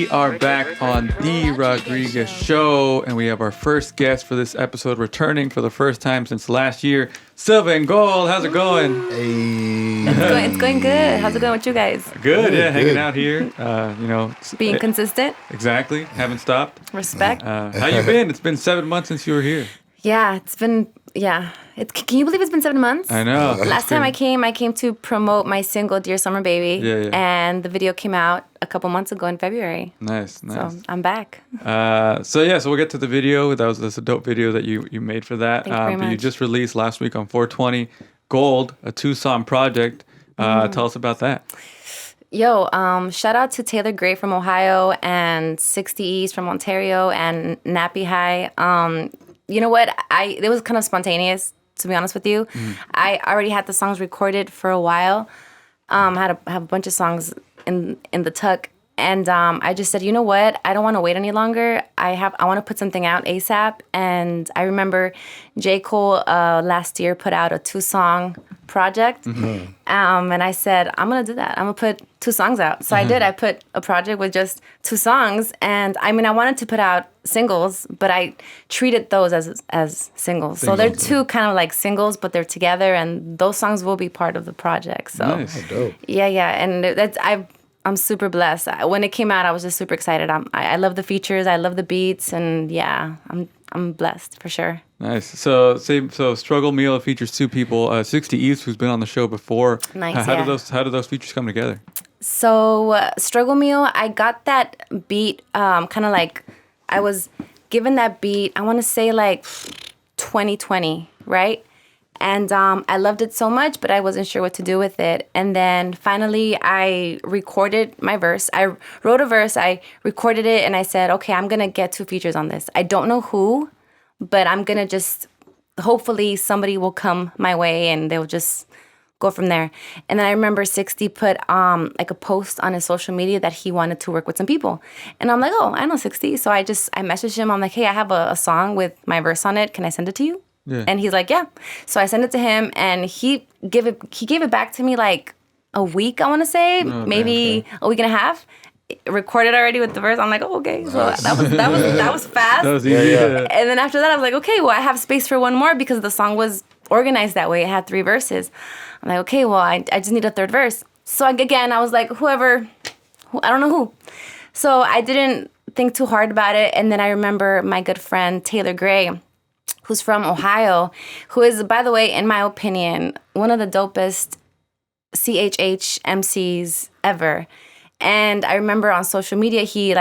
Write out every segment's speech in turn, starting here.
We are back on The Rodriguez Show, and we have our first guest for this episode returning for the first time since last year, Silvandgold. How's it going? Hey. It's going good. How's it going with you guys? Good, yeah, hanging out here. Being consistent. Exactly, haven't stopped. Respect. How you been? It's been 7 months since you were here. Yeah, it's been, can you believe it's been 7 months? I know. Last time I came to promote my single, Dear Summer Baby. Yeah. And the video came out a couple months ago in February. Nice. So I'm back. So we'll get to the video. That's a dope video that you made for that. Thank you very much. You just released last week on 420 Gold, a 2-song project. Tell us about that. Yo, shout out to Taylor Gray from Ohio and 60 East from Ontario and Nappy High. You know what? It was kind of spontaneous, to be honest with you. I already had the songs recorded for a while. I have a bunch of songs in the tuck. And I just said, you know what? I don't want to wait any longer. I want to put something out ASAP. And I remember J. Cole last year put out a 2-song project. Mm-hmm. And I said, I'm going to do that. I'm going to put 2 songs out. So I did. I put a project with just 2 songs. And I wanted to put out singles, but I treated those as singles. So they're 2 kind of like singles, but they're together. And those songs will be part of the project. So nice. Dope. Yeah. And I'm super blessed. When it came out, I was just super excited. I love the features. I love the beats, and I'm blessed for sure. Nice. So Struggle Meal features 2 people. 60 East, who's been on the show before. Nice. How did those features come together? So Struggle Meal, I got that beat kind of like I was given that beat. I want to say like 2020, right? And I loved it so much, but I wasn't sure what to do with it. And then finally, I recorded my verse. I wrote a verse, I recorded it, and I said, okay, I'm going to get 2 features on this. I don't know who, but I'm going to just, hopefully somebody will come my way and they'll just go from there. And then I remember 60 put like a post on his social media that he wanted to work with some people. And I'm like, oh, I know 60. So I messaged him. I'm like, hey, I have a song with my verse on it. Can I send it to you? Yeah. And he's like, yeah. So I sent it to him, and he gave it back to me like a week, I want to say, maybe a week and a half. Recorded already with the verse. I'm like, oh, okay. So that was fast. That was easy. Yeah. And then after that, I was like, okay, well, I have space for one more because the song was organized that way. It had 3 verses. I'm like, okay, well, I just need a 3rd verse. So I was like, I don't know who. So I didn't think too hard about it. And then I remember my good friend Taylor Gray, who's from Ohio, who is, by the way, in my opinion, one of the dopest CHH MCs ever. And I remember on social media, he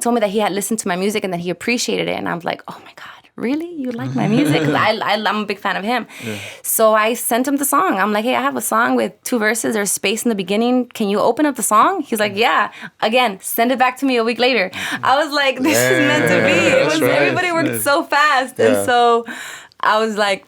told me that he had listened to my music and that he appreciated it. And I was like, oh my God, really? You like my music? 'Cause I'm a big fan of him. Yeah. So I sent him the song. I'm like, hey, I have a song with 2 verses. There's space in the beginning. Can you open up the song? He's like, yeah. Again, send it back to me a week later. I was like, this is meant to be. Everybody worked so fast. Yeah. And so I was like,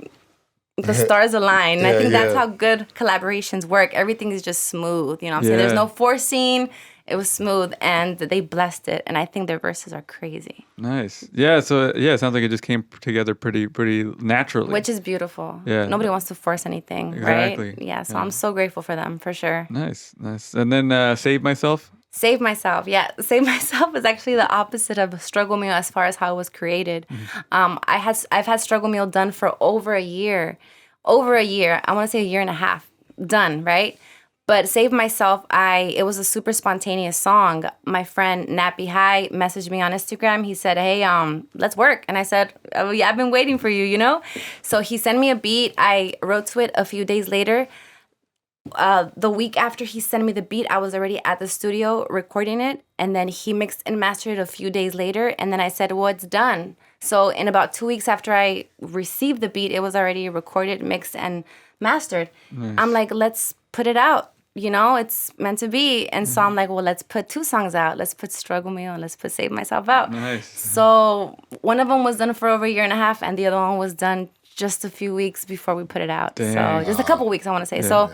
the stars align. I think that's how good collaborations work. Everything is just smooth. You know what I'm saying? There's no forcing. It was smooth, and they blessed it. And I think their verses are crazy. Nice. Yeah. So it sounds like it just came together pretty naturally. Which is beautiful. Yeah. Nobody wants to force anything, exactly. Right? Yeah. So I'm so grateful for them, for sure. Nice. And then Save Myself. Save Myself. Yeah. Save Myself is actually the opposite of Struggle Meal as far as how it was created. Mm-hmm. I've had Struggle Meal done for over a year. I want to say a year and a half done, right? But Save Myself, it was a super spontaneous song. My friend Nappy High messaged me on Instagram. He said, hey, let's work. And I said, oh, yeah, I've been waiting for you, you know? So he sent me a beat. I wrote to it a few days later. The week after he sent me the beat, I was already at the studio recording it. And then he mixed and mastered it a few days later. And then I said, well, it's done. So in about 2 weeks after I received the beat, it was already recorded, mixed, and mastered. Nice. I'm like, let's put it out. You know, it's meant to be. And so I'm like, well, let's put 2 songs out. Let's put Struggle Meal and let's put Save Myself out. Nice. So one of them was done for over a year and a half, and the other one was done just a few weeks before we put it out. Dang. So just a couple weeks, I want to say. Yeah. So,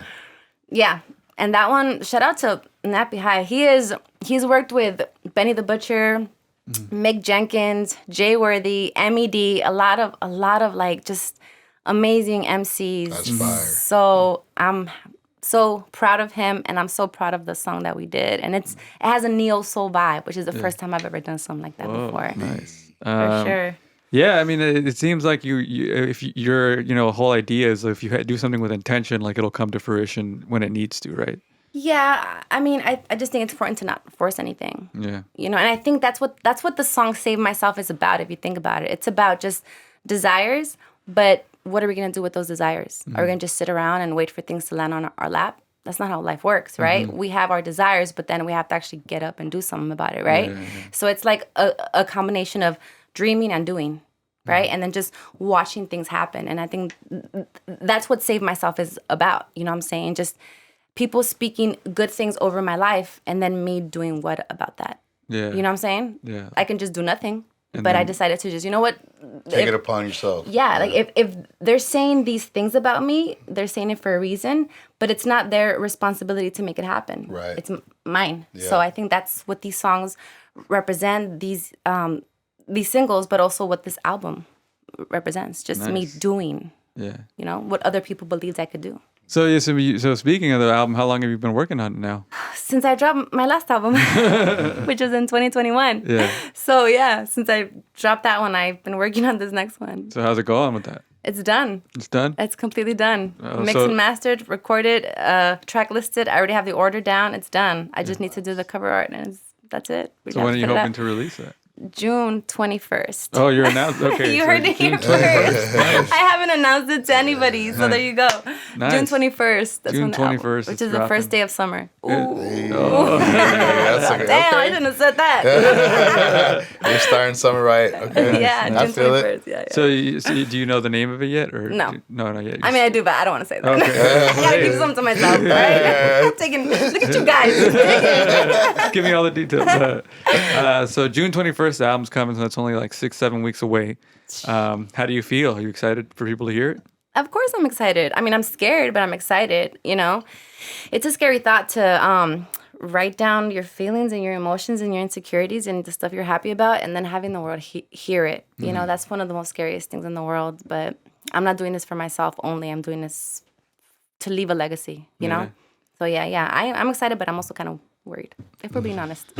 yeah. And that one, shout out to Nappy High. He's worked with Benny the Butcher, Mick Jenkins, Jay Worthy, MED, a lot of like just amazing MCs. That's fire. So I'm so proud of him, and I'm so proud of the song that we did. And it has a neo soul vibe, which is the first time I've ever done something like that before. Nice. For sure. Yeah, I mean, it seems like if your whole idea is if you do something with intention, like it'll come to fruition when it needs to, right? Yeah, I mean, I just think it's important to not force anything. Yeah. And I think that's what the song "Save Myself" is about. If you think about it, it's about just desires, but what are we gonna do with those desires? Are we gonna just sit around and wait for things to land on our lap? That's not how life works, right? We have our desires, but then we have to actually get up and do something about it, right? Yeah. So it's like a combination of dreaming and doing, right? And then just watching things happen. And I think that's what Save Myself is about. You know what I'm saying? Just people speaking good things over my life and then me doing what about that? Yeah. You know what I'm saying? Yeah. I can just do nothing. And but then, I decided to just, you know what? Take it upon yourself. Yeah, like if they're saying these things about me, they're saying it for a reason, but it's not their responsibility to make it happen. Right. It's mine. Yeah. So I think that's what these songs represent, these singles, but also what this album represents. Just me doing, what other people believed I could do. So so speaking of the album, how long have you been working on it now? Since I dropped my last album, which was in 2021. Yeah. So yeah, since I dropped that one, I've been working on this next one. So how's it going with that? It's done. It's done? It's completely done. Mixed and mastered, recorded, track listed. I already have the order down. It's done. I just need to do the cover art, and that's it. So when are you hoping to release that? June 21st. Oh, you're announced? Okay. You heard it here first. I haven't announced it to anybody, so there you go. Nice. June 21st. That's June when the album, 21st. which is the first day of summer. Ooh. That's okay. Damn, I shouldn't have said that. You're starting summer right. Okay. Yeah, I June feel 21st. it. Yeah. So do you know the name of it yet? Or No. No, not yet. I mean, I do, but I don't want to say that. Okay. I gotta keep something to myself, right? I'm taking. Look at you guys. Give me all the details. So June 21st, the album's coming, so it's only like 6-7 weeks away. How do you feel? Are you excited for people to hear it? Of course I'm excited. I mean, I'm scared, but I'm excited, It's a scary thought to write down your feelings and your emotions and your insecurities and the stuff you're happy about and then having the world hear it. That's one of the most scariest things in the world, but I'm not doing this for myself only. I'm doing this to leave a legacy, you know? So yeah, I'm excited, but I'm also kind of worried, if we're being honest.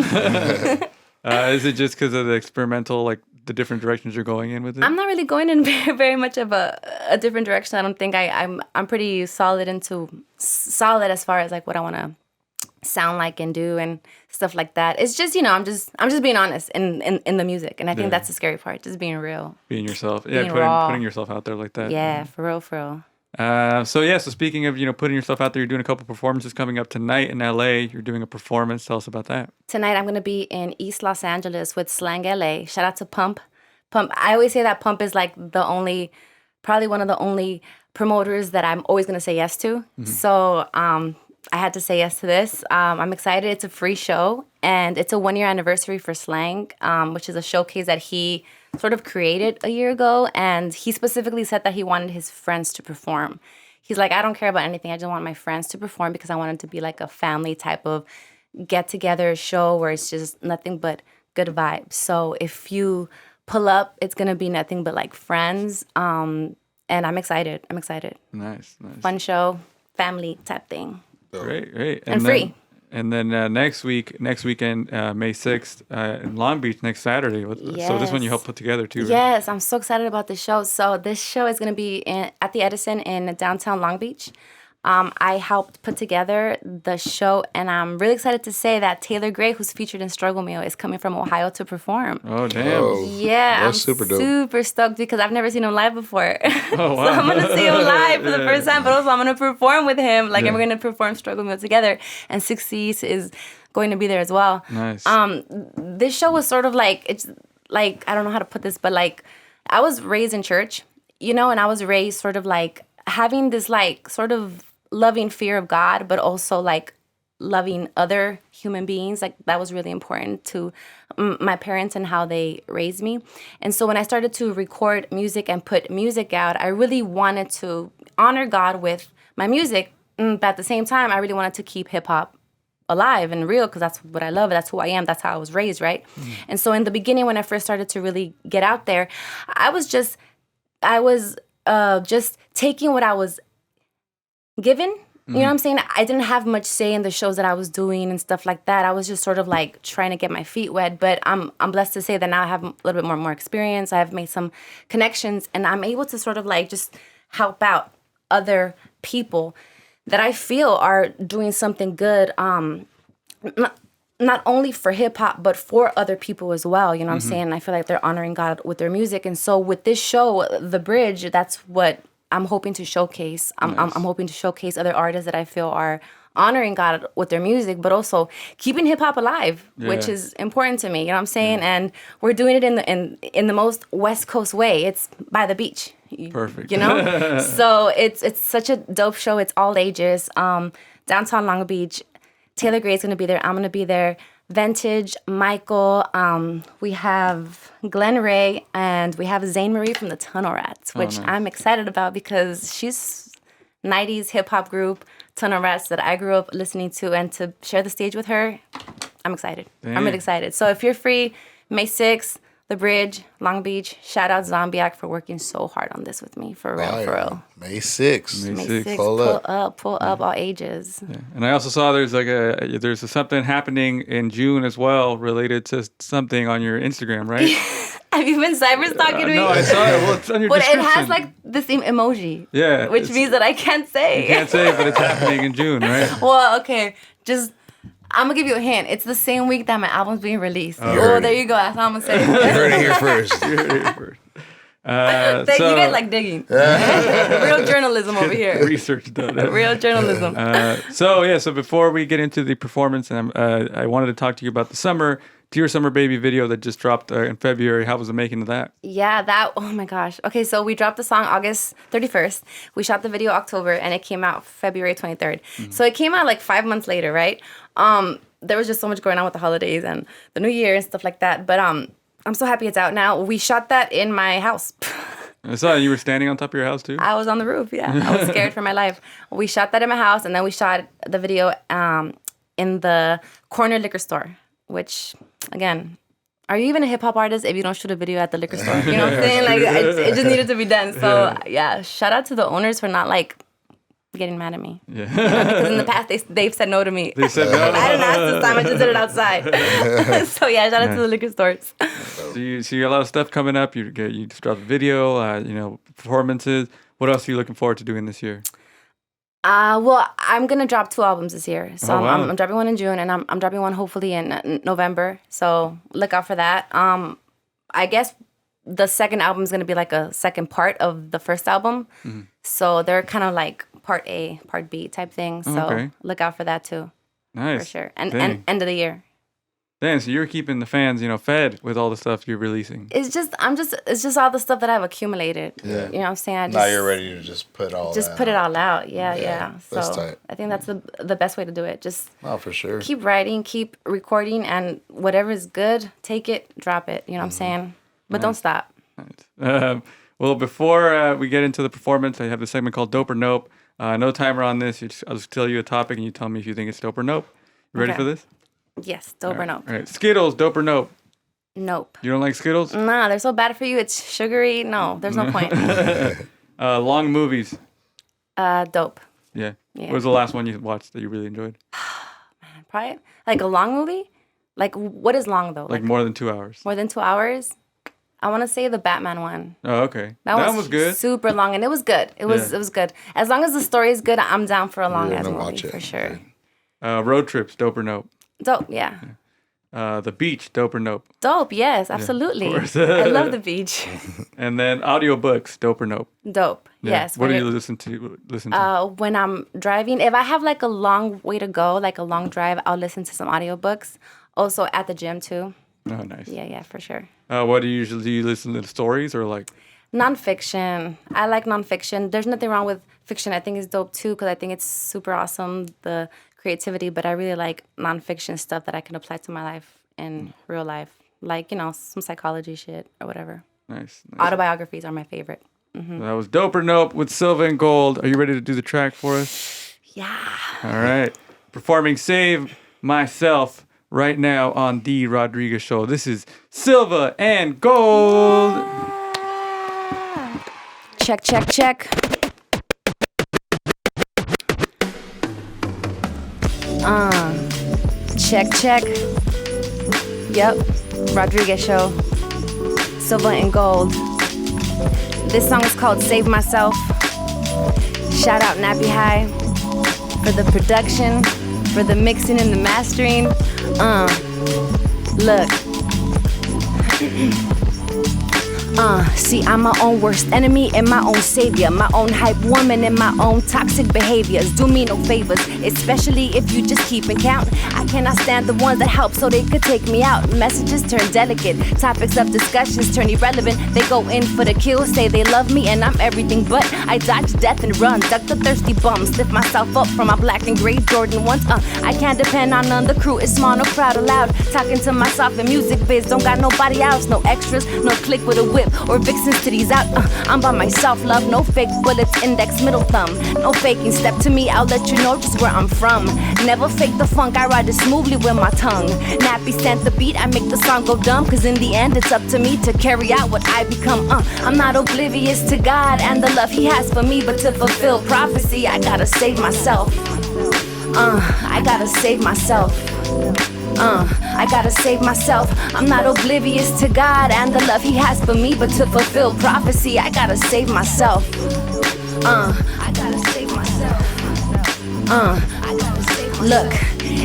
Is it just because of the experimental, like the different directions you're going in with it? I'm not really going in very much of a different direction. I don't think I'm pretty solid as far as like what I want to sound like and do and stuff like that. It's just I'm just being honest in the music, and I think that's the scary part, just being real, being yourself, being raw. putting yourself out there like that. Yeah, for real. So speaking of putting yourself out there, you're doing a couple performances coming up tonight in LA. You're doing a performance. Tell us about that. Tonight I'm gonna be in East Los Angeles with Slang LA. Shout out to Pump. I always say that Pump is like probably one of the only promoters that I'm always gonna say yes to. Mm-hmm. So I had to say yes to this. I'm excited. It's a free show, and it's a 1-year anniversary for Slang, which is a showcase that he sort of created a year ago, and he specifically said that he wanted his friends to perform. He's like, I don't care about anything. I just want my friends to perform because I want it to be like a family type of get-together show where it's just nothing but good vibes. So if you pull up, it's going to be nothing but like friends, and I'm excited. Nice. Fun show, family type thing. Great. And free. And then next weekend, May 6th, in Long Beach, next Saturday. Yes. So this one you helped put together too, right? Yes, I'm so excited about this show. So this show is going to be at the Edison in downtown Long Beach. I helped put together the show, and I'm really excited to say that Taylor Gray, who's featured in Struggle Meal, is coming from Ohio to perform. Oh, damn. Yeah, that's super dope. Super stoked because I've never seen him live before. Oh, wow. So I'm going to see him live for the first time, but also I'm going to perform with him. Like, and we're going to perform Struggle Meal together, and 6C's is going to be there as well. Nice. This show was sort of like, it's like, I don't know how to put this, but like, I was raised in church, and I was raised sort of like having this like sort of loving fear of God, but also like loving other human beings. Like that was really important to my parents and how they raised me. And so when I started to record music and put music out, I really wanted to honor God with my music. But at the same time, I really wanted to keep hip hop alive and real because that's what I love. That's who I am. That's how I was raised, right? And so in the beginning, when I first started to really get out there, I was just taking what I was given You know what I'm saying? I didn't have much say in the shows that I was doing and stuff like that. I was just sort of like trying to get my feet wet. But I'm blessed to say that now I have a little bit more experience. I have made some connections, and I'm able to sort of like just help out other people that I feel are doing something good. Not only for hip hop, but for other people as well. You know what I'm saying? I feel like they're honoring God with their music. And so with this show, The Bridge, that's what I'm hoping to showcase. I'm hoping to showcase other artists that I feel are honoring God with their music, but also keeping hip hop alive, which is important to me. You know what I'm saying? And we're doing it in the most West Coast way. It's by the beach. Perfect. You know? So it's such a dope show. It's all ages. Downtown Long Beach. Taylor Gray's going to be there. I'm going to be there. Vintage, Michael. We have Glenn Ray, and we have Zane Marie from the Tunnel Rats, which I'm excited about because she's 90s hip-hop group, Tunnel Rats, that I grew up listening to, and to share the stage with her, I'm excited. Damn. I'm really excited. So if you're free, May 6th, The Bridge, Long Beach. Shout out Zombiac for working so hard on this with me. For real, for real. May 6th. May May 6th. 6th. Pull up all ages. Yeah. And I also saw there's something happening in June as well related to something on your Instagram, right? Have you been cyberstalking me? No, I saw it. Well, it's on your But description. it has like the same emoji. Yeah, Which it's- means that I can't say. You can't say it, but it's happening in June, right? Well, okay. I'm going to give you a hint. It's the same week that my album's being released. You heard there it. you go. That's all I'm going to say. You heard it here first. You heard it here first. Thank you guys like digging. Real journalism over here. Research done. Real journalism. So before we get into the performance, I wanted to talk to you about the Dear Summer Baby video that just dropped in February. How was the making of that? Yeah, oh my gosh. Okay, so we dropped the song August 31st. We shot the video October, and it came out February 23rd. So it came out like 5 months later, right? There was just so much going on with the holidays and the New Year and stuff like that. But I'm so happy it's out now. We shot that in my house. I saw you were standing on top of your house too. I was on the roof, yeah. I was scared for my life. We shot that in my house, and then we shot the video in the corner liquor store, which, again, are you even a hip-hop artist if you don't shoot a video at the liquor store? You know what I'm saying? Like, it just needed to be done. So, yeah, shout out to the owners for not, like, getting mad at me. Yeah. Because in the past, they've said no to me. They said no. I didn't ask this time. I just did it outside. So, yeah, shout out to the liquor stores. So you got a lot of stuff coming up. You just dropped a video, performances. What else are you looking forward to doing this year? Well, I'm going to drop 2 albums this year. So wow. I'm dropping one in June, and I'm dropping one hopefully in November. So look out for that. I guess the second album is going to be like a second part of the first album. Mm-hmm. So they're kind of like part A, part B type thing. So look out for that too. Nice. For sure. And end of the year. Damn, so you're keeping the fans, fed with all the stuff you're releasing. It's just all the stuff that I've accumulated. Yeah. You know what I'm saying? Now you're ready to just put it all out. Yeah. That's So tight. I think that's the best way to do it. Just for sure. keep writing, keep recording, and whatever is good, take it, drop it. You know what I'm saying? But don't stop. Nice. Well, before we get into the performance, I have a segment called Dope or Nope. No timer on this. I'll just tell you a topic, and you tell me if you think it's dope or nope. You ready for this? Yes, dope or nope. All right. Skittles, dope or nope? Nope. You don't like Skittles? Nah, they're so bad for you. It's sugary. No, there's no point. Long movies. Dope. Yeah. What was the last one you watched that you really enjoyed? Probably like a long movie. Like what is long though? Like more than 2 hours. More than 2 hours. I want to say the Batman one. Oh, okay. That one was good. Super long, and it was good. It was good. As long as the story is good, I'm down for a long ass movie for sure. Road trips, dope or nope? Dope, yeah. The beach, dope or nope? Dope, yes, absolutely. I love the beach. And then audiobooks, dope or nope? Dope, yes. What do you listen to? When I'm driving, if I have like a long way to go, like a long drive, I'll listen to some audiobooks. Also at the gym too. Oh, nice. Yeah, for sure. What do you listen to stories or like? Nonfiction. I like nonfiction. There's nothing wrong with fiction. I think it's dope too because I think it's super awesome, the creativity, but I really like nonfiction stuff that I can apply to my life in real life. Like, some psychology shit or whatever. Nice. Autobiographies are my favorite. Mm-hmm. That was Dope or Nope with Silvandgold. Are you ready to do the track for us? Yeah. All right. Performing Save Myself right now on The Rodriguez Show. This is Silva and Gold. Check. Check, check. Yep, Rodriguez Show. Silvandgold. This song is called Save Myself. Shout out Nappy High for the production, for the mixing and the mastering. Look. See, I'm my own worst enemy and my own savior, my own hype woman and my own toxic behaviors. Do me no favors, especially if you just keepin' count. I cannot stand the ones that help so they could take me out. Messages turn delicate, topics of discussions turn irrelevant. They go in for the kill, say they love me and I'm everything but. I dodge death and run, duck the thirsty bums, lift myself up from my black and gray Jordan ones. I can't depend on none, the crew is small, no crowd allowed. Talking to myself in music biz, don't got nobody else, no extras, no click with a whip or vixens to these out. I'm by myself, love, no fake bullets, index, middle thumb. No faking, step to me, I'll let you know just where I'm from. Never fake the funk, I ride it smoothly with my tongue. Nappy sent the beat, I make the song go dumb. Cause in the end, it's up to me to carry out what I become. I'm not oblivious to God and the love He has for me, but to fulfill prophecy, I gotta save myself. I gotta save myself. I gotta save myself. I'm not oblivious to God and the love He has for me, but to fulfill prophecy, I gotta save myself. I gotta save myself. I gotta save myself. Look.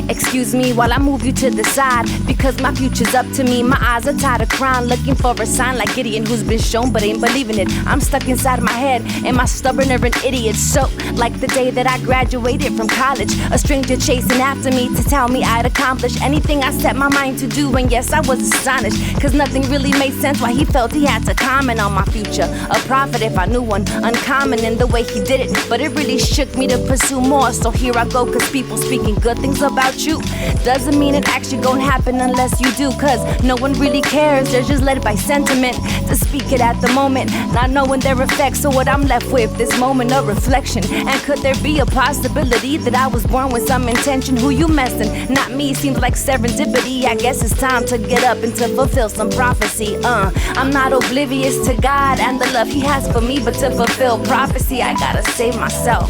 Excuse me while I move you to the side, because my future's up to me. My eyes are tied of crown, looking for a sign like Gideon who's been shown but ain't believing it. I'm stuck inside my head, am I stubborn or an idiot? So, like the day that I graduated from college, a stranger chasing after me to tell me I'd accomplish anything I set my mind to do. And yes, I was astonished, cause nothing really made sense why he felt he had to comment on my future. A prophet if I knew one, uncommon in the way he did it, but it really shook me to pursue more. So here I go, cause people speaking good things about you doesn't mean it actually gon' happen unless you do. Cause no one really cares, they're just led by sentiment to speak it at the moment, not knowing their effects. So what I'm left with, this moment of reflection. And could there be a possibility that I was born with some intention? Who you messing? Not me, seems like serendipity. I guess it's time to get up and to fulfill some prophecy. I'm not oblivious to God and the love He has for me, but to fulfill prophecy, I gotta save myself.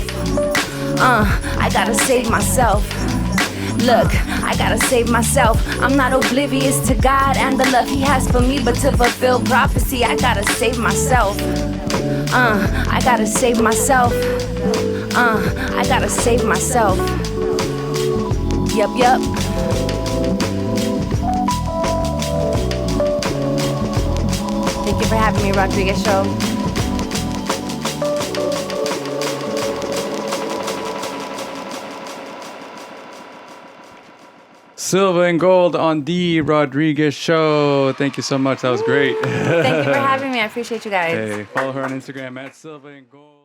I gotta save myself. Look, I gotta save myself. I'm not oblivious to God and the love He has for me, but to fulfill prophecy, I gotta save myself. I gotta save myself. I gotta save myself. Yup, yup. Thank you for having me, Rodriguez Show. Silvandgold on the Rodriguez Show. Thank you so much. That was great. Thank you for having me. I appreciate you guys. Hey, follow her on Instagram at Silvandgold.